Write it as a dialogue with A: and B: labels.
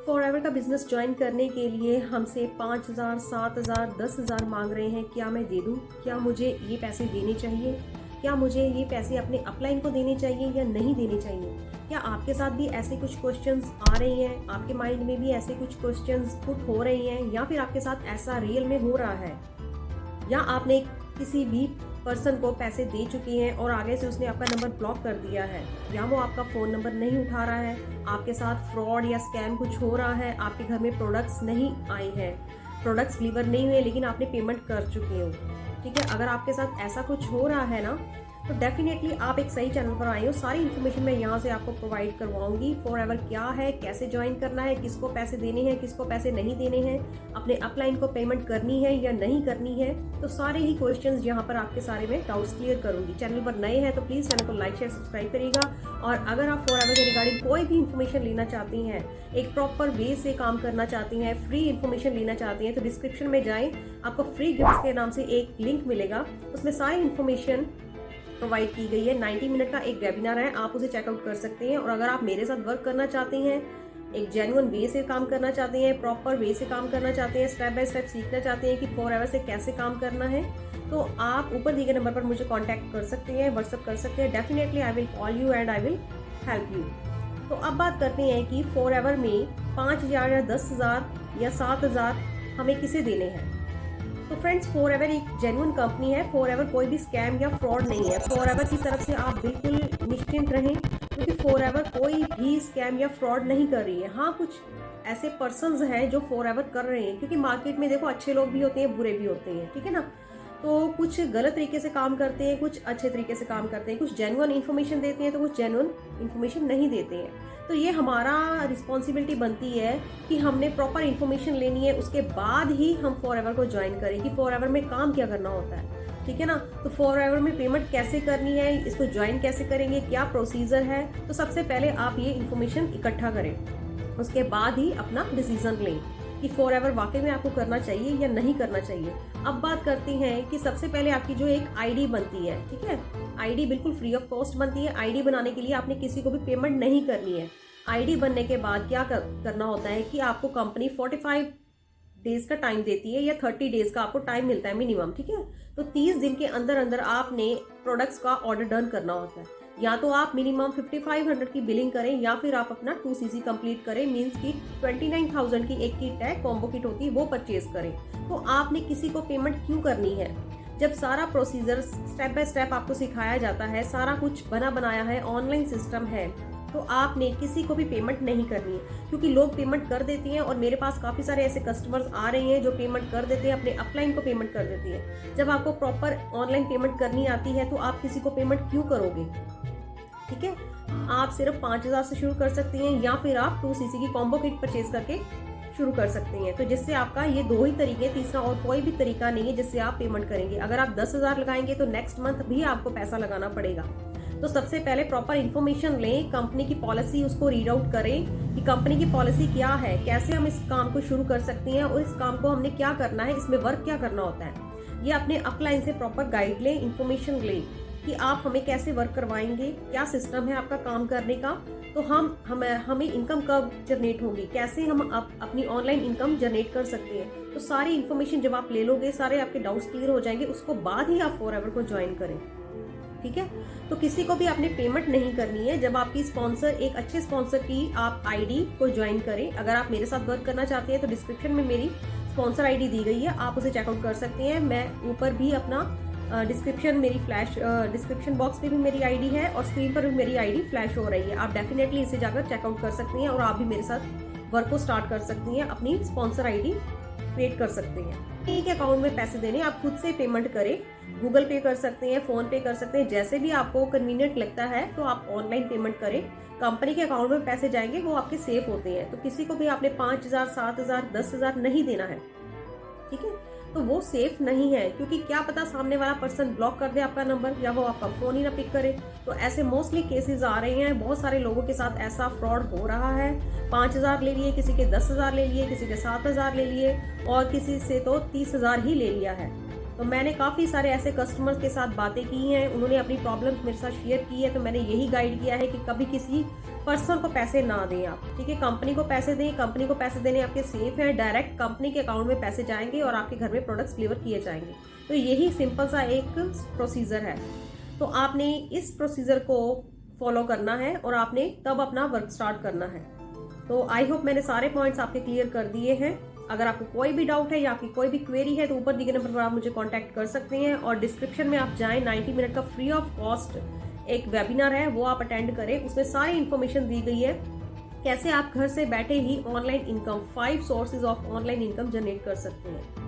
A: Forever का business join करने के लिए हमसे 5,000, 7,000, 10,000 मांग रहे हैं। क्या मैं दे दूं? क्या मुझे ये पैसे देने चाहिए? क्या मुझे ये पैसे अपने अपलाइन को देने चाहिए या नहीं देने चाहिए? क्या आपके साथ भी ऐसे कुछ क्वेश्चंस आ रही हैं? आपके माइंड में भी ऐसे कुछ क्वेश्चंस पुट हो रही हैं, या फिर आपके साथ ऐसा रियल में हो रहा है, या आपने किसी भी पर्सन को पैसे दे चुके हैं और आगे से उसने आपका नंबर ब्लॉक कर दिया है, या वो आपका फ़ोन नंबर नहीं उठा रहा है, आपके साथ फ्रॉड या स्कैम कुछ हो रहा है, आपके घर में प्रोडक्ट्स नहीं आए हैं, प्रोडक्ट्स डिलीवर नहीं हुए लेकिन आपने पेमेंट कर चुके हो। ठीक है, अगर आपके साथ ऐसा कुछ हो रहा है ना, तो डेफिनेटली आप एक सही चैनल पर आए हो। सारी इन्फॉर्मेशन मैं यहाँ से आपको प्रोवाइड करवाऊंगी। फॉरएवर क्या है, कैसे ज्वाइन करना है, किसको पैसे देने हैं, किसको पैसे नहीं देने हैं, अपने अपलाइन को पेमेंट करनी है या नहीं करनी है, तो सारे ही क्वेश्चंस यहाँ पर आपके सारे में डाउट्स क्लियर करूंगी। चैनल पर नए हैं तो प्लीज़ चैनल को लाइक शेयर सब्सक्राइब करिएगा। और अगर आप फॉरएवर के रिगार्डिंग कोई भी इन्फॉर्मेशन लेना चाहती हैं, एक प्रॉपर वे से काम करना चाहती हैं, फ्री इन्फॉर्मेशन लेना चाहती हैं, तो डिस्क्रिप्शन में जाएँ, आपको फ्री गिफ्ट्स के नाम से एक लिंक मिलेगा। उसमें सारी इन्फॉर्मेशन प्रोवाइड की गई है। 90 मिनट का एक वेबिनार है, आप उसे चेकआउट कर सकते हैं। और अगर आप मेरे साथ वर्क करना चाहते हैं, एक जेन्युइन वे से काम करना चाहते हैं, प्रॉपर वे से काम करना चाहते हैं, स्टेप बाय स्टेप सीखना चाहते हैं कि फॉरएवर से कैसे काम करना है, तो आप ऊपर दिए गए नंबर पर मुझे कांटेक्ट कर सकते हैं, व्हाट्सअप कर सकते हैं। Definitely I will call you and I will help you. तो अब बात करते हैं कि फॉरएवर में 5,000 या 10,000 या 7,000 हमें किसे देने हैं। तो फ्रेंड्स, फॉरएवर एक जेन्युइन कंपनी है। फॉरएवर कोई भी स्कैम या फ्रॉड नहीं है। फॉरएवर की तरफ से आप बिल्कुल निश्चिंत रहें, क्योंकि फॉरएवर कोई भी स्कैम या फ्रॉड नहीं कर रही है। हाँ, कुछ ऐसे पर्सन्स हैं जो फॉरएवर कर रहे हैं, क्योंकि मार्केट में देखो अच्छे लोग भी होते हैं, बुरे भी होते हैं, ठीक है ना। तो कुछ गलत तरीके से काम करते हैं, कुछ अच्छे तरीके से काम करते हैं, कुछ जेन्युइन इन्फॉर्मेशन देते हैं तो कुछ जेन्युइन इन्फॉर्मेशन नहीं देते हैं। तो ये हमारा रिस्पॉन्सिबिलिटी बनती है कि हमने प्रॉपर इन्फॉर्मेशन लेनी है, उसके बाद ही हम फॉरएवर को ज्वाइन करें कि फॉरएवर में काम क्या करना होता है, ठीक है ना। तो फॉरएवर में पेमेंट कैसे करनी है, इसको ज्वाइन कैसे करेंगे, क्या प्रोसीजर है, तो सबसे पहले आप ये इन्फॉर्मेशन इकट्ठा करें, उसके बाद ही अपना डिसीजन लें कि फॉरएवर वाकई में आपको करना चाहिए या नहीं करना चाहिए। अब बात करते हैं कि सबसे पहले आपकी जो एक आईडी बनती है, ठीक है, आईडी बिल्कुल फ्री ऑफ कॉस्ट बनती है। आईडी बनाने के लिए आपने किसी को भी पेमेंट नहीं करनी है। आईडी बनने के बाद क्या करना होता है कि आपको कंपनी 45 डेज का टाइम देती है, या 30 डेज का आपको टाइम मिलता है मिनिमम, ठीक है। तो 30 दिन के अंदर अंदर आपने प्रोडक्ट्स का ऑर्डर डन करना होता है। या तो आप मिनिमम 5500 की बिलिंग करें, या फिर आप अपना 2cc कंप्लीट करें, मींस की 29,000 की एक किट है, कॉम्बो किट होती है, वो परचेज करें। तो आपने किसी को पेमेंट क्यों करनी है? जब सारा प्रोसीजर स्टेप बाय स्टेप आपको सिखाया जाता है, सारा कुछ बना बनाया है, ऑनलाइन सिस्टम है, तो आपने किसी को भी पेमेंट नहीं करनी है। क्योंकि लोग पेमेंट कर देते हैं, और मेरे पास काफ़ी सारे ऐसे कस्टमर्स आ रहे हैं जो पेमेंट कर देते हैं, अपने अपलाइन को पेमेंट कर देते हैं। जब आपको प्रॉपर ऑनलाइन पेमेंट करनी आती है तो आप किसी को पेमेंट क्यों करोगे? ठीक है, आप सिर्फ 5,000 से शुरू कर सकती हैं, या फिर आप 2cc की कॉम्बो किट परचेज करके शुरू कर सकती हैं। तो जिससे आपका ये दो ही तरीके, तीसरा और कोई भी तरीका नहीं है जिससे आप पेमेंट करेंगे। अगर आप 10,000 लगाएंगे तो नेक्स्ट मंथ भी आपको पैसा लगाना पड़ेगा। तो सबसे पहले प्रॉपर इन्फॉर्मेशन लें, कंपनी की पॉलिसी उसको रीड आउट करें कि कंपनी की पॉलिसी क्या है, कैसे हम इस काम को शुरू कर सकते हैं, और इस काम को हमने क्या करना है, इसमें वर्क क्या करना होता है। ये अपने अपलाइन से प्रॉपर गाइड लें, इन्फॉर्मेशन लें कि आप हमें कैसे वर्क करवाएंगे, क्या सिस्टम है आपका काम करने का, तो हमें इनकम कब जनरेट होगी, कैसे हम अपनी ऑनलाइन इनकम जनरेट कर सकते हैं। तो सारी इन्फॉर्मेशन जब आप ले लोगे, सारे आपके डाउट्स क्लियर हो जाएंगे, उसको बाद ही आप फॉरएवर को ज्वाइन करें, ठीक है। तो किसी को भी आपने पेमेंट नहीं करनी है। जब आपकी स्पॉन्सर, एक अच्छे स्पॉन्सर की आप आईडी को ज्वाइन करें। अगर आप मेरे साथ वर्क करना चाहते हैं तो डिस्क्रिप्शन में मेरी स्पॉन्सर आईडी दी गई है, आप उसे चेकआउट कर सकते हैं। मैं ऊपर भी अपना डिस्क्रिप्शन बॉक्स पे भी मेरी आईडी है, और स्क्रीन पर भी मेरी आईडी फ्लैश हो रही है। आप डेफिनेटली इसे जाकर चेकआउट कर सकती हैं, और आप भी मेरे साथ वर्क को स्टार्ट कर सकती हैं, अपनी स्पॉन्सर आईडी क्रिएट कर सकते हैं। एक अकाउंट में पैसे देने, आप खुद से पेमेंट करें, गूगल पे कर सकते हैं, फोन पे कर सकते हैं, जैसे भी आपको कन्वीनियंट लगता है तो आप ऑनलाइन पेमेंट करें। कंपनी के अकाउंट में पैसे जाएंगे, वो आपके सेफ होते हैं। तो किसी को भी आपने 5,000, 7,000, 10,000 नहीं देना है, ठीक है। तो वो सेफ नहीं है, क्योंकि क्या पता सामने वाला पर्सन ब्लॉक कर दे आपका नंबर, या वो आपका फोन ही ना पिक करे। तो ऐसे मोस्टली केसेस आ रहे हैं, बहुत सारे लोगों के साथ ऐसा फ्रॉड हो रहा है। 5,000 ले लिए, किसी के 10,000 ले लिए, किसी के 7,000 ले लिए, और किसी से तो 30,000 ही ले लिया है। तो मैंने काफ़ी सारे ऐसे कस्टमर्स के साथ बातें की हैं, उन्होंने अपनी प्रॉब्लम्स मेरे साथ शेयर की है, तो मैंने यही गाइड किया है कि कभी किसी पर्सन को पैसे ना दें आप, ठीक है। कंपनी को पैसे दें, कंपनी को पैसे देने आपके सेफ हैं, डायरेक्ट कंपनी के अकाउंट में पैसे जाएंगे और आपके घर में प्रोडक्ट्स डिलीवर किए जाएंगे। तो यही सिंपल सा एक प्रोसीजर है। तो आपने इस प्रोसीजर को फॉलो करना है और आपने तब अपना वर्क स्टार्ट करना है। तो आई होप मैंने सारे पॉइंट्स आपके क्लियर कर दिए हैं। अगर आपको कोई भी डाउट है या आपकी कोई भी क्वेरी है तो ऊपर दिए नंबर पर आप मुझे कांटेक्ट कर सकते हैं, और डिस्क्रिप्शन में आप जाएं, 90 मिनट का फ्री ऑफ कॉस्ट एक वेबिनार है, वो आप अटेंड करें। उसमें सारी इन्फॉर्मेशन दी गई है कैसे आप घर से बैठे ही online income, 5 sources of online income generate कर सकते हैं।